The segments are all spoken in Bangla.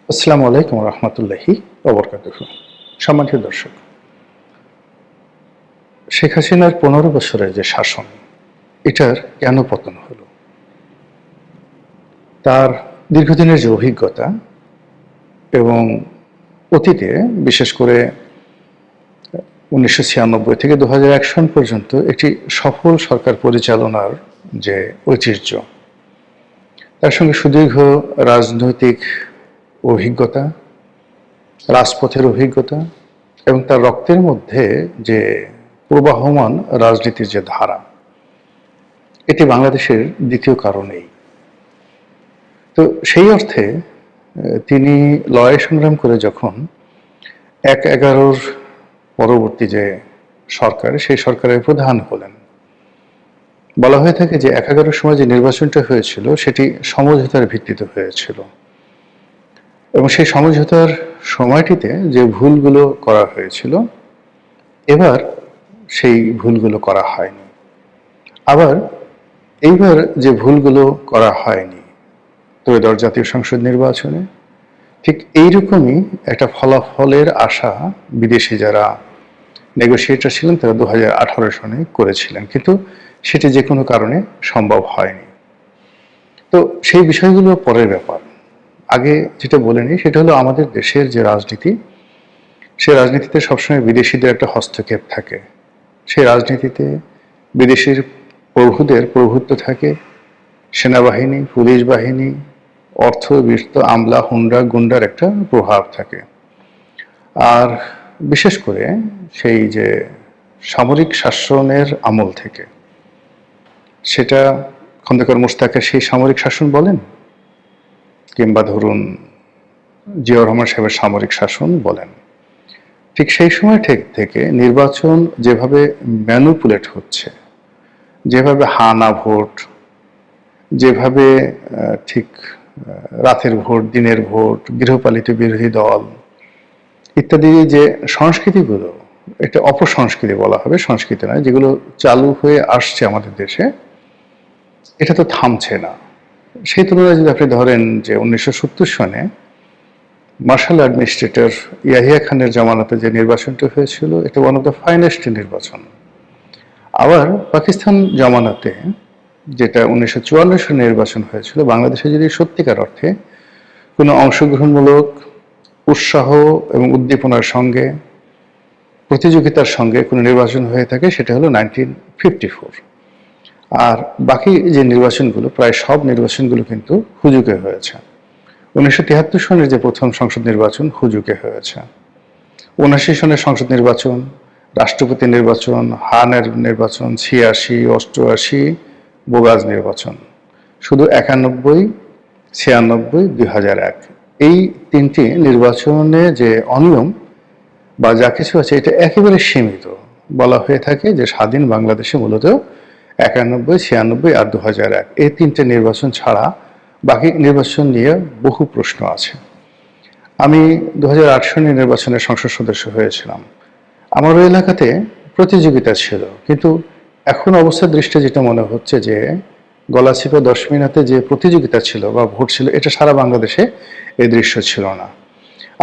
আসসালামু আলাইকুম রহমতুল্লাহি ওবরকাতুহু। সম্মানিত দর্শক, শেখ হাসিনার 15 বছরের যে শাসন, এটার কেন পতন হলো? তার দীর্ঘদিনের যে অভিজ্ঞতা এবং অতীতে বিশেষ করে 1996 থেকে 2001 সন পর্যন্ত একটি সফল সরকার পরিচালনার যে ঐতিহ্য, তার সঙ্গে সুদীর্ঘ রাজনৈতিক অভিজ্ঞতা, রাজপথের অভিজ্ঞতা এবং তার রক্তের মধ্যে যে প্রবাহমান রাজনীতির যে ধারা, এটি বাংলাদেশের দ্বিতীয় কারণেই। তো সেই অর্থে তিনি লড়াই সংগ্রাম করে যখন 1/11 পরবর্তী যে সরকার, সেই সরকারের প্রধান হলেন, বলা হয়ে থাকে যে 1/11 সময় যে নির্বাচনটা হয়েছিল সেটি সমঝোতার ভিত্তিতে হয়েছিল এবং সেই সমঝোতার সময়টিতে যে ভুলগুলো করা হয়েছিল, এবার সেই ভুলগুলো করা হয়নি। আবার এইবার যে ভুলগুলো করা হয়নি ত্রয়োদশ জাতীয় সংসদ নির্বাচনে, ঠিক এইরকমই একটা ফলাফলের আশা বিদেশি যারা নেগোসিয়েটর ছিলেন তারা 2018 সনে করেছিলেন, কিন্তু সেটি যে কোনো কারণে সম্ভব হয়নি। তো সেই বিষয়গুলো পরের ব্যাপার। আগে যেটা বলে নিই সেটা হলো আমাদের দেশের যে রাজনীতি, সেই রাজনীতিতে সবসময় বিদেশিদের একটা হস্তক্ষেপ থাকে। সেই রাজনীতিতে বিদেশির প্রভুদের প্রভুত্ব থাকে, সেনাবাহিনী, পুলিশ বাহিনী, অর্থ, বিত্ত, আমলা, হুন্ডা, গুন্ডার একটা প্রভাব থাকে। আর বিশেষ করে সেই যে সামরিক শাসনের আমল থেকে, সেটা খন্দকার মোশতাকের সেই সামরিক শাসন বলেন, কিংবা ধরুন জিয়াউর রহমান সাহেবের সামরিক শাসন বলেন, ঠিক সেই সময় থেকে নির্বাচন যেভাবে ম্যানুপুলেট হচ্ছে, যেভাবে হানা ভোট, যেভাবে ঠিক রাতের ভোট, দিনের ভোট, গৃহপালিত বিরোধী দল ইত্যাদি যে সংস্কৃতিগুলো, এটা অপসংস্কৃতি বলা হবে, সংস্কৃতি নয়, যেগুলো চালু হয়ে আসছে আমাদের দেশে, এটা তো থামছে না। সেই তুলনায় যদি আপনি ধরেন যে 1970 সনে মার্শাল অ্যাডমিনিস্ট্রেটর ইয়াহিয়া খানের জামানাতে যে নির্বাচনটা হয়েছিল, এটা ওয়ান অফ দ্য ফাইনেস্ট নির্বাচন। আবার পাকিস্তান জামানাতে যেটা 1954 সনে নির্বাচন হয়েছিল, বাংলাদেশে যদি সত্যিকার অর্থে কোনো অংশগ্রহণমূলক উৎসাহ এবং উদ্দীপনার সঙ্গে, প্রতিযোগিতার সঙ্গে কোনো নির্বাচন হয়ে থাকে, সেটা হলো 1954। আর বাকি যে নির্বাচনগুলো, প্রায় সব নির্বাচনগুলো কিন্তু হুজুগে হয়েছে। 1973 সনের যে প্রথম সংসদ নির্বাচন হুজুগে হয়েছে, 79 সনের সংসদ নির্বাচন, রাষ্ট্রপতি নির্বাচন, হানের নির্বাচন, 86, 88 বোগাজ নির্বাচন, শুধু 91, 96, 2001 এই তিনটি নির্বাচনে যে অনিয়ম বা যা কিছু আছে, এটা একেবারে সীমিত। বলা হয়ে থাকে যে স্বাধীন বাংলাদেশে মূলত 91, 96 আর 2001 এই তিনটে নির্বাচন ছাড়া বাকি নির্বাচন নিয়ে বহু প্রশ্ন আছে। আমি 2008 সনে নির্বাচনের সংসদ সদস্য হয়েছিলাম। আমার ওই এলাকাতে প্রতিযোগিতা ছিল, কিন্তু এখন অবস্থার দৃষ্টি যেটা মনে হচ্ছে যে গলাচিপা 10 মিনিটে যে প্রতিযোগিতা ছিল বা ভোট ছিল, এটা সারা বাংলাদেশে এই দৃশ্য ছিল না।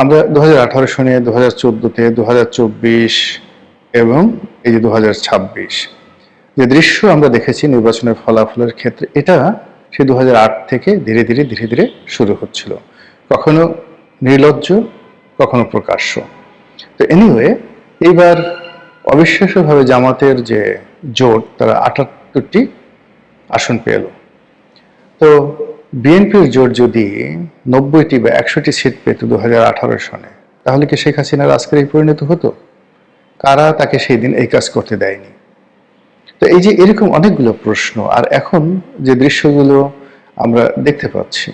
আমরা 2018 সনে, 2014-তে, 2024 এবং এই যে 2026 যে দৃশ্য আমরা দেখেছি নির্বাচনের ফলাফলের ক্ষেত্রে, এটা সে 2008 থেকে ধীরে ধীরে ধীরে ধীরে শুরু হচ্ছিল, কখনো নির্লজ্জ, কখনো প্রকাশ্য। তো এনিওয়ে, এইবার অবিশ্বাস্যভাবে জামাতের যে জোট, তারা 78টি আসন পেল। তো বিএনপির জোট যদি 90টি বা 100টি সিট পেত 2018 সনে, তাহলে কি শেখ হাসিনার আজকের এই পরিণত হতো? কারা তাকে সেই দিন এই কাজ করতে দেয়নি? তো এই যে এরকম অনেকগুলো প্রশ্ন। আর এখন যে দৃশ্যগুলো আমরা দেখতে পাচ্ছি,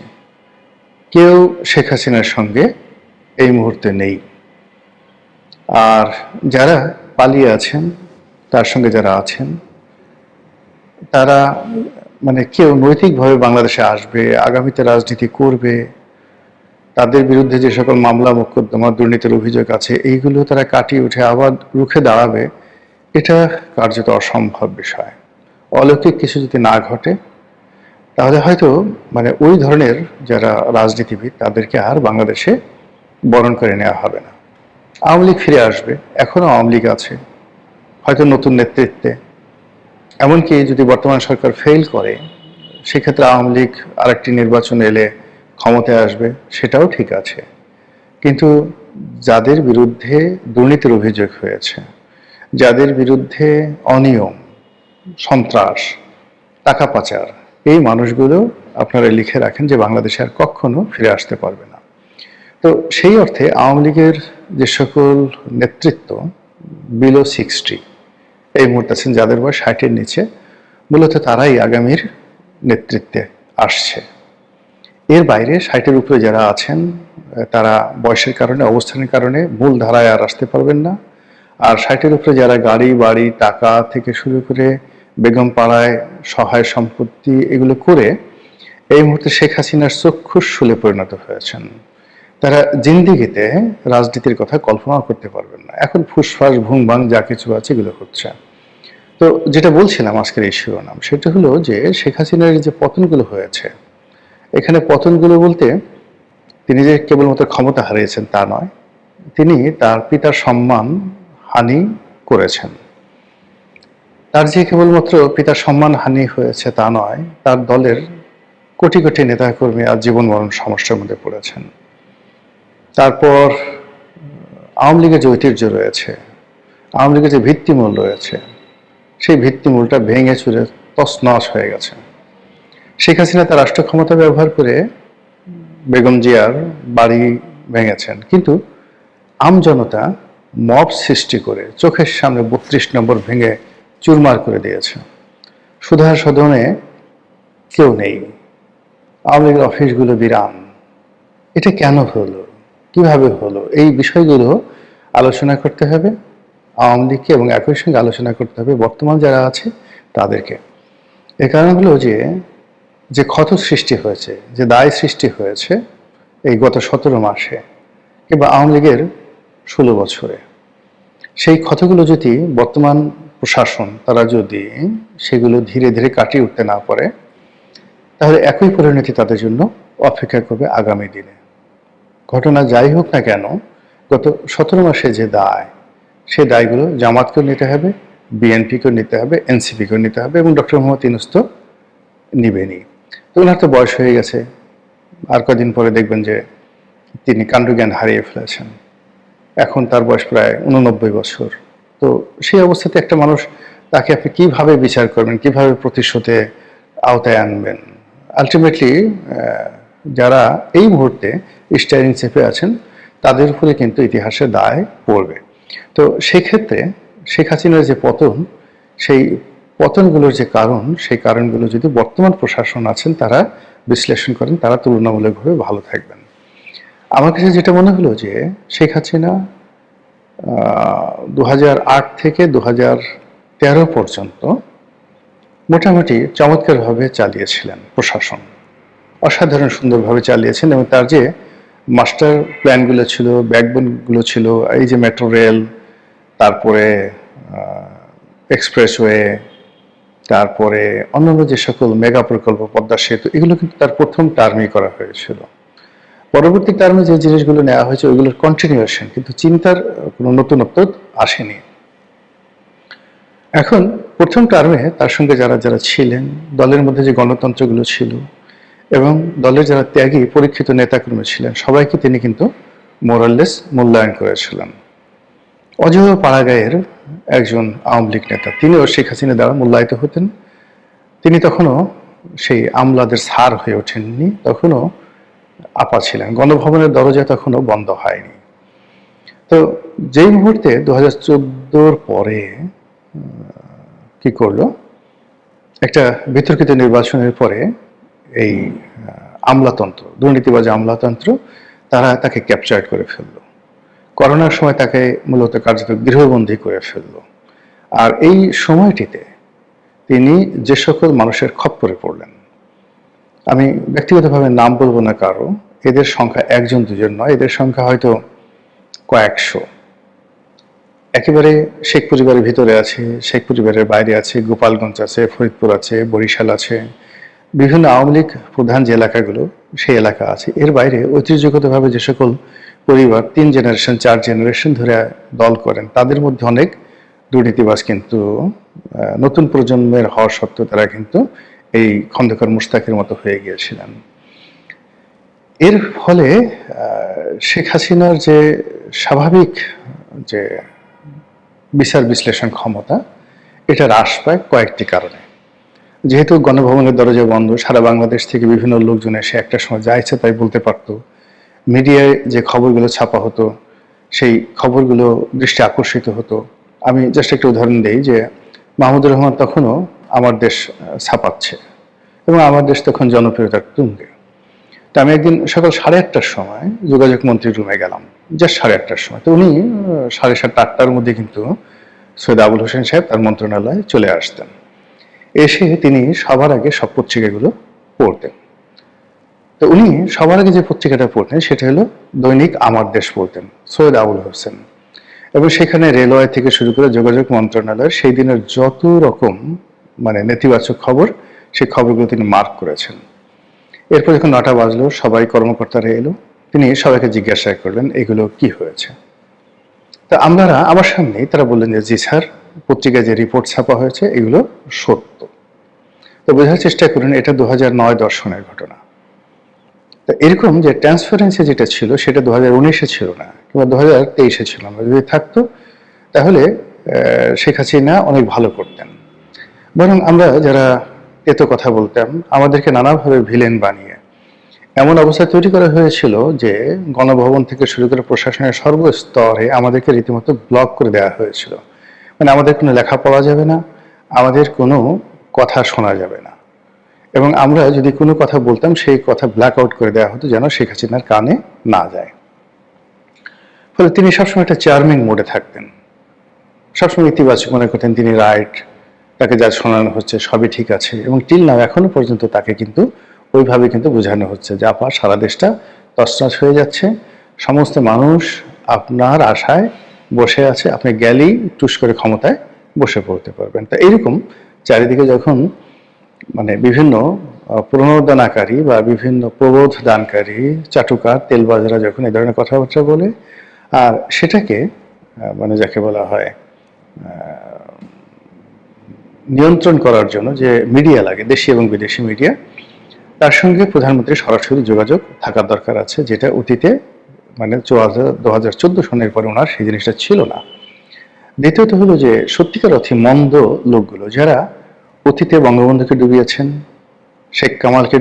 কেউ শেখ হাসিনার সঙ্গে এই মুহূর্তে নেই। আর যারা পালিয়ে আছেন, তার সঙ্গে যারা আছেন, তারা মানে কেউ নৈতিকভাবে বাংলাদেশে আসবে, আগামীতে রাজনীতি করবে, তাদের বিরুদ্ধে যে সকল মামলা মোকদ্দমা, দুর্নীতির অভিযোগ আছে, এইগুলো তারা কাটিয়ে উঠে আবার রুখে দাঁড়াবে, এটা কার্যত অসম্ভব বিষয়। অলৌকিক কিছু যদি না ঘটে, তাহলে হয়তো মানে ওই ধরনের যারা রাজনীতিবিদ তাদেরকে আর বাংলাদেশে বরণ করে নেওয়া হবে না। আওয়ামী লীগ ফিরে আসবে, এখনো আওয়ামী লীগ আছে, হয়তো নতুন নেতৃত্বে। এমনকি যদি বর্তমান সরকার ফেল করে, সেক্ষেত্রে আওয়ামী লীগ আরেকটি নির্বাচন এলে ক্ষমতায় আসবে, সেটাও ঠিক আছে। কিন্তু যাদের বিরুদ্ধে দুর্নীতির অভিযোগ হয়েছে, যাদের বিরুদ্ধে অনিয়ম, সন্ত্রাস, টাকা পাচার, এই মানুষগুলো আপনারা লিখে রাখেন যে বাংলাদেশে আর কখনো ফিরে আসতে পারবে না। তো সেই অর্থে আওয়ামী লীগের যে সকল নেতৃত্ব বিলো 60 এই মুহূর্তে আছেন, যাদের বয়স 60-এর নিচে, মূলত তারাই আগামীর নেতৃত্বে আসছে। এর বাইরে 60-এর উপরে যারা আছেন তারা বয়সের কারণে, অবস্থানের কারণে মূল ধারায় আর আসতে পারবেন না। আর 60-এর উপরে যারা গাড়ি বাড়ি টাকা থেকে শুরু করে বেগম পাড়ায় সহায় সম্পত্তি এগুলো করে এই মুহূর্তে শেখ হাসিনার চক্ষুর শুলে পরিণত হয়েছেন, তারা জিন্দিগিতে রাজনীতির কথা কল্পনাও করতে পারবেন না। এখন ফুসফাস ভুংভাং যা কিছু আছে এগুলো হচ্ছে। তো যেটা বলছিলাম আজকের এই শিরোনাম, সেটা হলো যে শেখ হাসিনার যে পতনগুলো হয়েছে, এখানে পতনগুলো বলতে তিনি যে কেবলমাত্র ক্ষমতা হারিয়েছেন তা নয়, তিনি তার পিতার সম্মান হানি করেছেন। তার যে কেবলমাত্র পিতার সম্মান হানি হয়েছে তা নয়, তার দলের কোটি কোটি নেতাকর্মী আজ জীবন মরণ সমস্যার মধ্যে পড়েছেন। তারপর আওয়ামী লীগের যে ঐতিহ্য রয়েছে, আওয়ামী লীগের যে ভিত্তিমূল রয়েছে, সেই ভিত্তিমূলটা ভেঙে চুরে তছনছ হয়ে গেছে। শেখ হাসিনা তার রাষ্ট্র ক্ষমতা ব্যবহার করে বেগম জিয়ার বাড়ি ভেঙেছেন, কিন্তু আমজনতা মব সৃষ্টি করে চোখের সামনে 32 নম্বর ভেঙে চুরমার করে দিয়েছে। সুধার সদনে কেউ নেই, আওয়ামী লীগের অফিসগুলো বিরান। এটা কেন হলো, কিভাবে হলো, এই বিষয়গুলো আলোচনা করতে হবে আওয়ামী লীগকে, এবং একই সঙ্গে আলোচনা করতে হবে বর্তমান যারা আছে তাদেরকে। এর কারণ হলো যে ক্ষত সৃষ্টি হয়েছে, যে দায় সৃষ্টি হয়েছে এই গত 17 মাসে কিংবা আওয়ামী লীগের 16 বছরে, সেই ক্ষতগুলো যদি বর্তমান প্রশাসন তারা যদি সেগুলো ধীরে ধীরে কাটিয়ে উঠতে না পারে, তাহলে একই পরিণতি তাদের জন্য অপেক্ষা করবে আগামী দিনে। ঘটনা যাই হোক না কেন, গত 17 মাসে যে দায়, সেই দায়গুলো জামাতকেও নিতে হবে, বিএনপিকেও নিতে হবে, এনসিপিকেও নিতে হবে, এবং ডক্টর মোহাম্মদ ইউনূস তো নিবেনই। তো ওনার তো বয়স হয়ে গেছে, আর কদিন পরে দেখবেন যে তিনি কাণ্ডজ্ঞান হারিয়ে ফেলেছেন। এখন তার বয়স প্রায় 89 বছর। তো সেই অবস্থাতে একটা মানুষ, তাকে আপনি কিভাবে বিচার করবেন, কিভাবে প্রতিশোধে আওতায় আনবেন? আলটিমেটলি যারা এই মুহূর্তে স্টিয়ারিং চেপে আছেন তাদের উপরে কিন্তু ইতিহাসের দায় পড়বে। তো সেক্ষেত্রে শেখ হাসিনার যে পতন, সেই পতনগুলোর যে কারণ, সেই কারণগুলো যদি বর্তমান প্রশাসন আছেন তারা বিশ্লেষণ করেন, তারা তুলনামূলকভাবে ভালো থাকবেন। আমার কাছে যেটা মনে হলো যে শেখ হাসিনা 2008 থেকে 2013 পর্যন্ত মোটামুটি চমৎকারভাবে চালিয়েছিলেন প্রশাসন, অসাধারণ সুন্দরভাবে চালিয়েছেন, এবং তার যে মাস্টার প্ল্যানগুলো ছিল, ব্যাকবোনগুলো ছিল, এই যে মেট্রো রেল, তারপরে এক্সপ্রেসওয়ে, তারপরে অন্যান্য যে সকল মেগা প্রকল্প, পদ্মা সেতু, এগুলো কিন্তু তার প্রথম টার্মেই করা হয়েছিল। পরবর্তী টার্মে যে জিনিসগুলো নেওয়া হয়েছে ওইগুলোর কন্টিনিউশন, কিন্তু চিন্তার কোনো নতুনত্ব আসেনি। এখন প্রথম টার্মে তার সঙ্গে যারা যারা ছিলেন, দলের মধ্যে যে গণতন্ত্রগুলো ছিল এবং দলের যারা ত্যাগী পরীক্ষিত নেতাকর্মী ছিলেন, সবাইকে তিনি কিন্তু মোরাললেস মূল্যায়ন করেছিলেন। অজয় পাড়াগাঁয়ের একজন আওয়ামী লীগ নেতা, তিনিও শেখ হাসিনা দ্বারা মূল্যায়িত হতেন। তিনি তখনও সেই আমলাদের স্যার হয়ে ওঠেননি, তখনও আপা ছিলেন। গণভবনের দরজা তখনও বন্ধ হয়নি। তো যেই মুহূর্তে 2014 পরে কি করলো, একটা বিতর্কিত নির্বাচনের পরে এই আমলাতন্ত্র, দুর্নীতিবাজ আমলাতন্ত্র, তারা তাকে ক্যাপচার করে ফেললো। করোনার সময় তাকে মূলত কার্যত গৃহবন্দী করে ফেললো। আর এই সময়টিতে তিনি যে সকল মানুষের খপ্পরে পড়লেন, আমি ব্যক্তিগতভাবে নাম বলবো না কারো, এদের সংখ্যা একজন দুজন নয়, এদের সংখ্যা হয়তো কয়েকশো। একেবারে শেখ পরিবারের ভিতরে আছে, শেখ পরিবারের বাইরে আছে, গোপালগঞ্জ আছে, ফরিদপুর আছে, বরিশাল আছে, বিভিন্ন আওয়ামী লীগ প্রধান যে এলাকাগুলো সেই এলাকা আছে, এর বাইরে ঐতিহ্যগতভাবে যে সকল পরিবার 3 জেনারেশন 4 জেনারেশন ধরে দল করেন, তাদের মধ্যে অনেক দুর্নীতিবাজ কিন্তু নতুন প্রজন্মের হওয়া সত্ত্বেও তারা কিন্তু এই খন্দকার মুশতাকের মতো হয়ে গিয়েছিলেন। এর ফলে শেখ হাসিনার যে স্বাভাবিক যে বিচার বিশ্লেষণ ক্ষমতা, এটা হ্রাস পায় কয়েকটি কারণে। যেহেতু গণভবনের দরজা বন্ধ, সারা বাংলাদেশ থেকে বিভিন্ন লোকজন এসে একটা সময় যা ইচ্ছে তাই বলতে পারতো। মিডিয়ায় যে খবরগুলো ছাপা হতো সেই খবরগুলো দৃষ্টি আকর্ষিত হতো। আমি জাস্ট একটা উদাহরণ দিই যে মাহমুদুর রহমান তখনও আমার দেশ ছাপাচ্ছে এবং আমার দেশ তখন জনপ্রিয়তার তুঙ্গে। তো আমি একদিন সকাল 8:30টার সময় যোগাযোগ মন্ত্রীর রুমে গেলাম, জাস্ট 8:30টার সময়। তো উনি 7:30 8টার মধ্যে কিন্তু সৈয়দ আবুল হোসেন সাহেব তার মন্ত্রণালয়ে চলে আসতেন। এসে তিনি সবার আগে সব পত্রিকাগুলো পড়তেন। তো উনি সবার আগে যে পত্রিকাটা পড়তেন সেটা হলো দৈনিক আমার দেশ পড়তেন, সৈয়দ আবুল হোসেন। এবং সেখানে রেলওয়ে থেকে শুরু করে যোগাযোগ মন্ত্রণালয়ের সেই দিনের যত রকম নেতিবাচক খবর, সেই খবরগুলো তিনি মার্ক করেছেন। এরপর যখন 9টা বাজলো, সবাই কর্মকর্তারা এলো, তিনি সবাইকে জিজ্ঞাসা করলেন এগুলো কি হয়েছে। তা আমার সামনেই তারা বললেন যে জি স্যার, পত্রিকায় যে রিপোর্ট ছাপা হয়েছে এগুলো সত্য। তো বোঝার চেষ্টা করুন এটা 2009-10 সনের ঘটনা। তো এরকম যে ট্রান্সপারেন্সি যেটা ছিল সেটা 2019-এ ছিল না, কিংবা 2023-এ ছিল না। যদি থাকতো তাহলে শেখ হাসিনা অনেক ভালো করতেন। বরং আমরা যারা এত কথা বলতাম, আমাদেরকে নানাভাবে ভিলেন বানিয়ে এমন অবস্থা তৈরি করা হয়েছিল যে গণভবন থেকে শুরু করে প্রশাসনের সর্বস্তরে আমাদেরকে রীতিমতো ব্লক করে দেওয়া হয়েছিল। আমাদের কোনো লেখা পড়া যাবে না, আমাদের কোনো কথা শোনা যাবে না, এবং আমরা যদি কোনো কথা বলতাম সেই কথা ব্ল্যাক আউট করে দেওয়া হতো যেন শেখ হাসিনার কানে না যায়। ফলে তিনি সবসময় একটা চার্মিং মোডে থাকতেন, সবসময় ইতিবাচক মনে করতেন তিনি রাইট, তাকে যা শোনানো হচ্ছে সবই ঠিক আছে। এবং টিল নাও এখনো পর্যন্ত তাকে কিন্তু ওইভাবে কিন্তু বোঝানো হচ্ছে যে আপা সারা দেশটা তছনছ হয়ে যাচ্ছে, সমস্ত মানুষ আপনার আশায় বসে আছে, আপনি গেলেই টুস করে ক্ষমতায় বসে পড়তে পারবেন। তা এইরকম চারিদিকে যখন বিভিন্ন প্রণোদনাকারী বা বিভিন্ন প্রবোধ দানকারী চাটুকার তেলবাজরা যখন এই ধরনের কথাবার্তা বলে, আর সেটাকে যাকে বলা হয় নিয়ন্ত্রণ করার জন্য যে মিডিয়া লাগে, দেশি এবং বিদেশি মিডিয়া, তার সঙ্গে প্রধানমন্ত্রীর সরাসরি যোগাযোগ থাকার দরকার আছে, যেটা অতীতে 2014 সনের পরে ওনার সেই জিনিসটা ছিল না। দ্বিতীয়ত হলো যে সত্যিকার অর্থে মন্দ লোকগুলো যারা অতীতে বঙ্গবন্ধুকে ডুবিয়েছেন, শেখ কামালকে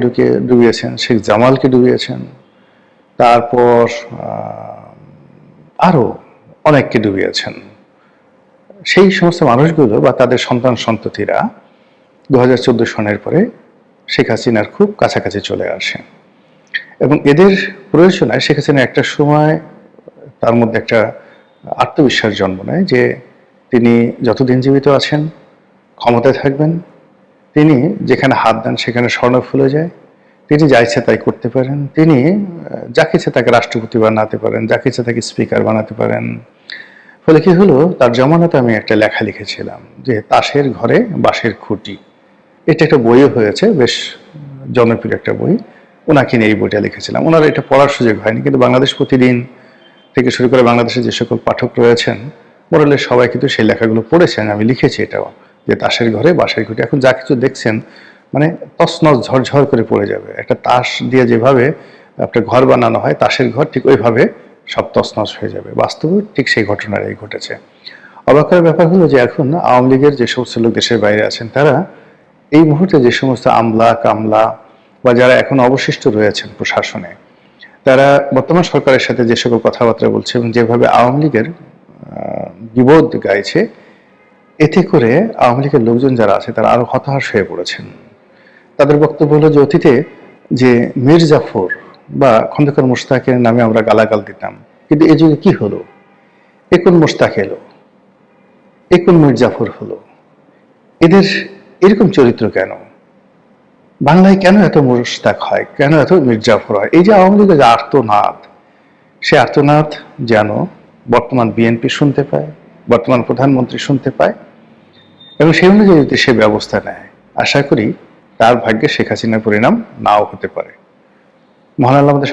ডুবিয়েছেন, শেখ জামালকে ডুবিয়েছেন, তারপর আরো অনেককে ডুবিয়েছেন, সেই সমস্ত মানুষগুলো বা তাদের সন্তান সন্ততিরা 2014 সনের পরে শেখ হাসিনার খুব কাছাকাছি চলে আসে। এবং এদের প্রয়োজনায় শেখ হাসিনা একটা সময় তার মধ্যে একটা আত্মবিশ্বাস জন্ম নেয় যে তিনি যতদিন জীবিত আছেন ক্ষমতায় থাকবেন, তিনি যেখানে হাত দেন সেখানে স্বর্ণ ফুলে যায়, তিনি যা ইচ্ছে তাই করতে পারেন, তিনি যাকে ইচ্ছে তাকে রাষ্ট্রপতি বানাতে পারেন, যাকে ইচ্ছে তাকে স্পিকার বানাতে পারেন। ফলে কি হলো, তার জমানাতে আমি একটা লেখা লিখেছিলাম যে তাসের ঘরে বাঁশের খুঁটি, এটা একটা বইও হয়েছে, বেশ জনপ্রিয় একটা বই, ওনাকে নিয়ে এই বইটা লিখেছিলাম। ওনার এটা পড়ার সুযোগ হয়নি, কিন্তু বাংলাদেশ প্রতিদিন থেকে শুরু করে বাংলাদেশের যে সকল পাঠক রয়েছেন মোরালের সবাই কিন্তু সেই লেখাগুলো পড়েছেন। আমি লিখেছি এটাও যে তাসের ঘরে বাঁশের খুঁটি, এখন যা কিছু দেখছেন তছনছ ঝরঝর করে পড়ে যাবে। একটা তাস দিয়ে যেভাবে একটা ঘর বানানো হয়, তাসের ঘর, ঠিক ওইভাবে সব তছনছ হয়ে যাবে। বাস্তবে ঠিক সেই ঘটনাটাই ঘটেছে। অবাক করার ব্যাপার হলো যে এখন আওয়ামী লীগের যে সমস্ত লোক দেশের বাইরে আছেন, তারা এই মুহূর্তে যে সমস্ত আমলা কামলা বা যারা এখন অবশিষ্ট রয়েছেন প্রশাসনে, তারা বর্তমান সরকারের সাথে যে সকল কথাবার্তা বলছে এবং যেভাবে আওয়ামী লীগের বিপদ গাইছে, এতে করে আওয়ামী লীগের লোকজন যারা আছে তারা আরো হতাশ হয়ে পড়েছেন। তাদের বক্তব্য হলো যে অতীতে যে মীর জাফর বা খন্দকার মোশতাকের নামে আমরা গালাগাল দিতাম, কিন্তু এই যুগে কি হলো, এখন মোশতাক এলো, এখন মীর জাফর হলো, এদের এরকম চরিত্র কেন? বাংলায় কেন এত মোশতাক হয়, কেন এত মীর জাফর হয়? এই যে আওয়ামী লীগের যে আর্তনাদ, সে আর্তনাদ যেন বর্তমান বিএনপি শুনতে পায়, বর্তমান প্রধানমন্ত্রী শুনতে পায়, এবং সেই অনুযায়ী যদি সে ব্যবস্থা নেয়, আশা করি তার ভাগ্যে শেখ হাসিনার পরিণাম নাও হতে পারে। মহান আল্লাহ আমাদের